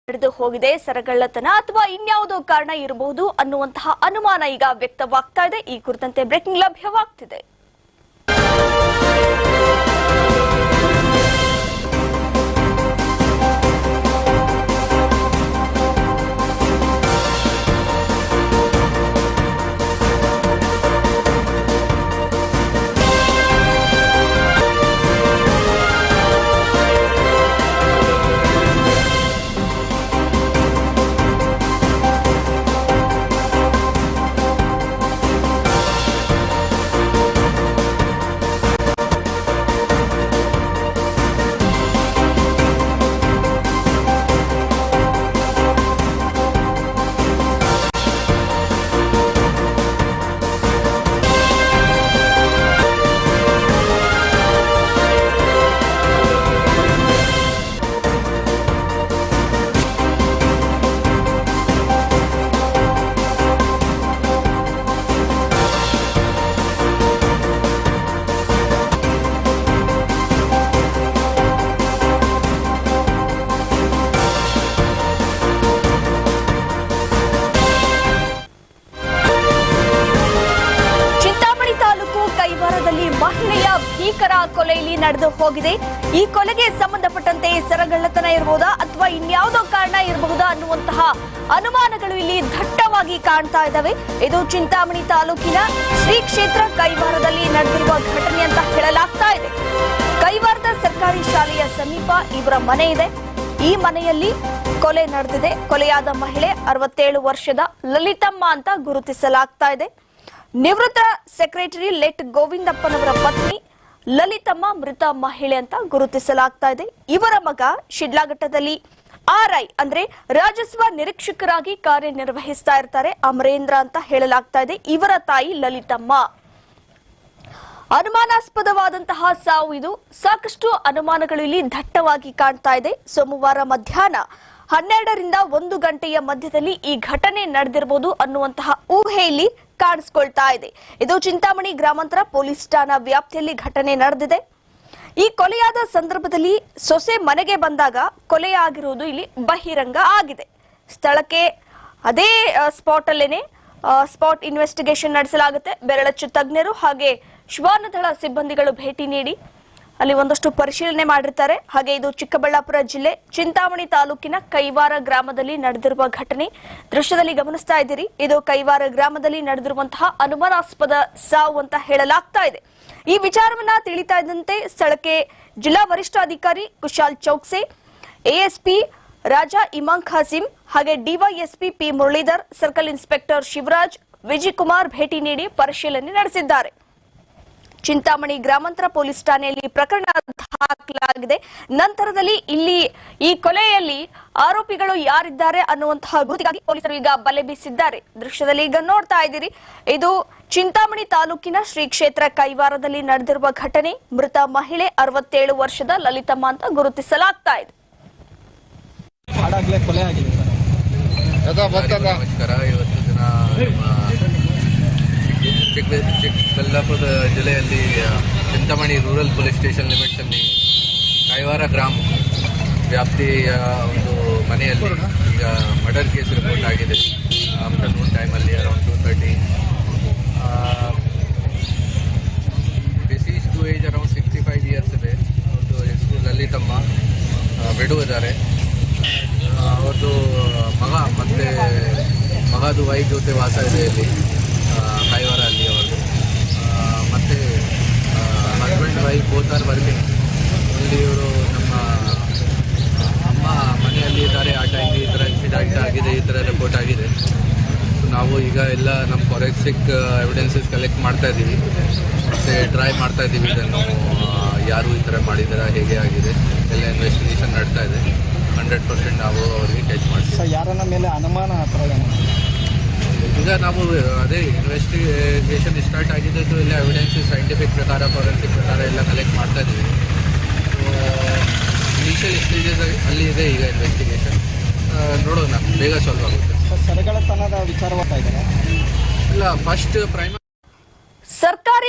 ನಡೆದು ಹೋಗಿದೆ ಸರಗಳ್ಳತನ ಅಥವಾ ಇನ್ಯಾವುದೋ ಕಾರಣ ಇರಬಹುದು ಅನ್ನುವಂತಹ ಅನುಮಾನ ಈಗ ವ್ಯಕ್ತವಾಗ್ತಾ ಇದೆ. ಈ ಕುರಿತಂತೆ ಬ್ರೇಕಿಂಗ್ ಲಭ್ಯವಾಗ್ತಿದೆ. ಮಹಿಳೆಯ ಭೀಕರ ಕೊಲೆಯಲ್ಲಿ ನಡೆದು ಹೋಗಿದೆ. ಈ ಕೊಲೆಗೆ ಸಂಬಂಧಪಟ್ಟಂತೆ ಸರಗಳ್ಳತನ ಇರಬಹುದಾ ಅಥವಾ ಇನ್ಯಾವುದೋ ಕಾರಣ ಇರಬಹುದಾ ಅನ್ನುವಂತಹ ಅನುಮಾನಗಳು ಇಲ್ಲಿ ದಟ್ಟವಾಗಿ ಕಾಣ್ತಾ ಇದ್ದಾವೆ. ಇದು ಚಿಂತಾಮಣಿ ತಾಲೂಕಿನ ಶ್ರೀ ಕ್ಷೇತ್ರ ಕೈವಾರದಲ್ಲಿ ನಡೆದಿರುವ ಘಟನೆ ಅಂತ ಹೇಳಲಾಗ್ತಾ ಇದೆ. ಕೈವಾರದ ಸರ್ಕಾರಿ ಶಾಲೆಯ ಸಮೀಪ ಇವರ ಮನೆ ಇದೆ. ಈ ಮನೆಯಲ್ಲಿ ಕೊಲೆ ನಡೆದಿದೆ. ಕೊಲೆಯಾದ ಮಹಿಳೆ 67 ವರ್ಷದ ಲಲಿತಮ್ಮ ಅಂತ ಗುರುತಿಸಲಾಗ್ತಾ ಇದೆ. ನಿವೃತ್ತ ಸೆಕ್ರೆಟರಿ ಲೆಟ್ ಗೋವಿಂದಪ್ಪನವರ ಪತ್ನಿ ಲಲಿತಮ್ಮ ಮೃತ ಮಹಿಳೆ ಅಂತ ಗುರುತಿಸಲಾಗ್ತಾ ಇದೆ. ಇವರ ಮಗ ಶಿಡ್ಲಘಟ್ಟದಲ್ಲಿ ಆರ್ಐ ಅಂದ್ರೆ ರಾಜಸ್ವ ನಿರೀಕ್ಷಕರಾಗಿ ಕಾರ್ಯನಿರ್ವಹಿಸ್ತಾ ಇರ್ತಾರೆ. ಅಮರೇಂದ್ರ ಅಂತ ಹೇಳಲಾಗ್ತಾ ಇದೆ. ಇವರ ತಾಯಿ ಲಲಿತಮ್ಮ. ಅನುಮಾನಾಸ್ಪದವಾದಂತಹ ಸಾವು ಇದು. ಸಾಕಷ್ಟು ಅನುಮಾನಗಳು ಇಲ್ಲಿ ದಟ್ಟವಾಗಿ ಕಾಣ್ತಾ ಇದೆ. ಸೋಮವಾರ ಮಧ್ಯಾಹ್ನ 12ರಿಂದ 1 ಗಂಟೆಯ ಮಧ್ಯದಲ್ಲಿ ಈ ಘಟನೆ ನಡೆದಿರಬಹುದು ಅನ್ನುವಂತಹ ಊಹೆ ಇಲ್ಲಿ ಕಾಣಿಸಿಕೊಳ್ತಾ ಇದೆ. ಇದು ಚಿಂತಾಮಣಿ ಗ್ರಾಮಾಂತರ ಪೊಲೀಸ್ ಠಾಣಾ ವ್ಯಾಪ್ತಿಯಲ್ಲಿ ಘಟನೆ ನಡೆದಿದೆ. ಈ ಕೊಲೆಯಾದ ಸಂದರ್ಭದಲ್ಲಿ ಸೊಸೆ ಮನೆಗೆ ಬಂದಾಗ ಕೊಲೆಯಾಗಿರುವುದು ಇಲ್ಲಿ ಬಹಿರಂಗ ಆಗಿದೆ. ಸ್ಥಳಕ್ಕೆ ಅದೇ ಸ್ಪಾಟ್ ಅಲ್ಲೇನೆ ಸ್ಪಾಟ್ ಇನ್ವೆಸ್ಟಿಗೇಷನ್ ನಡೆಸಲಾಗುತ್ತೆ. ಬೆರಳಚ್ಚು ತಜ್ಞರು ಹಾಗೆ ಶ್ವಾನದಳ ಸಿಬ್ಬಂದಿಗಳು ಭೇಟಿ ನೀಡಿ ಅಲ್ಲಿ ಒಂದಷ್ಟು ಪರಿಶೀಲನೆ ಮಾಡಿರ್ತಾರೆ. ಹಾಗೆ ಇದು ಚಿಕ್ಕಬಳ್ಳಾಪುರ ಜಿಲ್ಲೆ ಚಿಂತಾಮಣಿ ತಾಲೂಕಿನ ಕೈವಾರ ಗ್ರಾಮದಲ್ಲಿ ನಡೆದಿರುವ ಘಟನೆ ದೃಶ್ಯದಲ್ಲಿ ಗಮನಿಸ್ತಾ ಇದ್ದೀರಿ. ಇದು ಕೈವಾರ ಗ್ರಾಮದಲ್ಲಿ ನಡೆದಿರುವಂತಹ ಅನುಮಾನಾಸ್ಪದ ಸಾವು ಅಂತ ಹೇಳಲಾಗ್ತಾ ಇದೆ. ಈ ವಿಚಾರವನ್ನ ತಿಳಿತಾ ಇದ್ದಂತೆ ಸ್ಥಳಕ್ಕೆ ಜಿಲ್ಲಾ ವರಿಷ್ಠಾಧಿಕಾರಿ ಕುಶಾಲ್ ಚೌಕ್ಸೆ, ಎಎಸ್ಪಿ ರಾಜಾ ಇಮಾಂ ಖಾಸಿಂ ಹಾಗೆ DYSP P Muralidhar, circle inspector Shivraj, Vijay Kumar ಭೇಟಿ ನೀಡಿ ಪರಿಶೀಲನೆ ನಡೆಸಿದ್ದಾರೆ. ಚಿಂತಾಮಣಿ ಗ್ರಾಮಾಂತರ ಪೊಲೀಸ್ ಠಾಣೆಯಲ್ಲಿ ಪ್ರಕರಣ ದಾಖಲಾಗಿದೆ. ನಂತರದಲ್ಲಿ ಇಲ್ಲಿ ಈ ಕೊಲೆಯಲ್ಲಿ ಆರೋಪಿಗಳು ಯಾರಿದ್ದಾರೆ ಅನ್ನುವಂತಹ ಗುರುತಿಗಾಗಿ ಪೊಲೀಸರು ಈಗ ಬಲೆ ಬೀಸಿದ್ದಾರೆ. ದೃಶ್ಯದಲ್ಲಿ ಈಗ ನೋಡ್ತಾ ಇದ್ದೀರಿ. ಇದು ಚಿಂತಾಮಣಿ ತಾಲೂಕಿನ ಶ್ರೀ ಕ್ಷೇತ್ರ ಕೈವಾರದಲ್ಲಿ ನಡೆದಿರುವ ಘಟನೆ. ಮೃತ ಮಹಿಳೆ 67 ವರ್ಷದ ಲಲಿತಮ್ಮ ಅಂತ ಗುರುತಿಸಲಾಗ್ತಾ ಇದೆ. ಚಿಕ್ಕಬಳ್ಳಾಪುರ ಜಿಲ್ಲೆಯಲ್ಲಿ Chintamani rural police station limits ಅಲ್ಲಿ ಕೈವಾರ ಗ್ರಾಮ ವ್ಯಾಪ್ತಿಯ ಒಂದು ಮನೆಯಲ್ಲಿ ಈಗ ಮರ್ಡರ್ ಕೇಸ್ ರಿಪೋರ್ಟ್ ಆಗಿದೆ. ಆಫ್ಟರ್ನೂನ್ ಟೈಮಲ್ಲಿ around 2:30 deceased to age around 65 years ಇದೆ. ಅವ್ರದ್ದು ಹೆಸರು ಲಲಿತಮ್ಮ, ವಿಡೋ ಇದ್ದಾರೆ. ಅವ್ರದ್ದು ಮಗ ಮತ್ತು ಮಗದು ವೈಫ್ ಜೊತೆ ವಾಸ ಇದೆ ಇಲ್ಲಿ ಕೈವಾರ ಅಲ್ಲಿ. ಅವರು ಮತ್ತು husband wife both are working. ಇಲ್ಲಿ ಇವರು ನಮ್ಮ ಅಮ್ಮ ಮನೆಯಲ್ಲಿ ಇದ್ದಾರೆ. ಆ ಟೈಮ್ಗೆ ಈ ಥರ ಇನ್ಸಿಡೆಂಟ್ ಆಗಿದೆ, ಈ ಥರ ರಿಪೋರ್ಟ್ ಆಗಿದೆ. ಸೊ ನಾವು ಈಗ ಎಲ್ಲ ನಮ್ಮ ಫಾರೆನ್ಸಿಕ್ ಎವಿಡೆನ್ಸಸ್ ಕಲೆಕ್ಟ್ ಮಾಡ್ತಾ ಇದ್ದೀವಿ ಮತ್ತು ಟ್ರೈ ಮಾಡ್ತಾ ಇದ್ದೀವಿ ಇದನ್ನು ಯಾರು ಈ ಥರ ಮಾಡಿದಾರ, ಹೇಗೆ ಆಗಿದೆ ಎಲ್ಲ ಇನ್ವೆಸ್ಟಿಗೇಷನ್ ನಡ್ತಾ ಇದೆ. 100% ನಾವು ಅವರಿಗೆ ಕ್ಯಾಚ್ ಮಾಡ್ತೀವಿ. ಯಾರನ್ನ ಮೇಲೆ ಅನುಮಾನ ಆ ಥರ ಈಗ ನಾವು ಅದೇ ಇನ್ವೆಸ್ಟಿಗೇಷನ್ ಸ್ಟಾರ್ಟ್ ಆಗಿದೆ. ಸೊ ಎಲ್ಲ ಎವಿಡೆನ್ಸ್ ಸೈಂಟಿಫಿಕ್ ಪ್ರಕಾರ ಫಾರೆನ್ಸಿಕ್ ಪ್ರಕಾರ ಎಲ್ಲ ಕಲೆಕ್ಟ್ ಮಾಡ್ತಾ ಇದ್ದೀವಿ. ಇನಿಷಿಯಲ್ ಸ್ಟೇಜಸ್ ಅಲ್ಲಿ ಇದೆ ಈಗ ಇನ್ವೆಸ್ಟಿಗೇಷನ್. ನೋಡೋಣ, ಬೇಗ ಸಾಲ್ವ್ ಆಗುತ್ತೆ. ಸರಗಳ್ಳತನದ ವಿಚಾರವಾಗ್ತಾ ಇದ್ದಾರೆ. ಇಲ್ಲ, ಫಸ್ಟ್ ಪ್ರೈಮರಿ ಸರ್ಕಾರಿ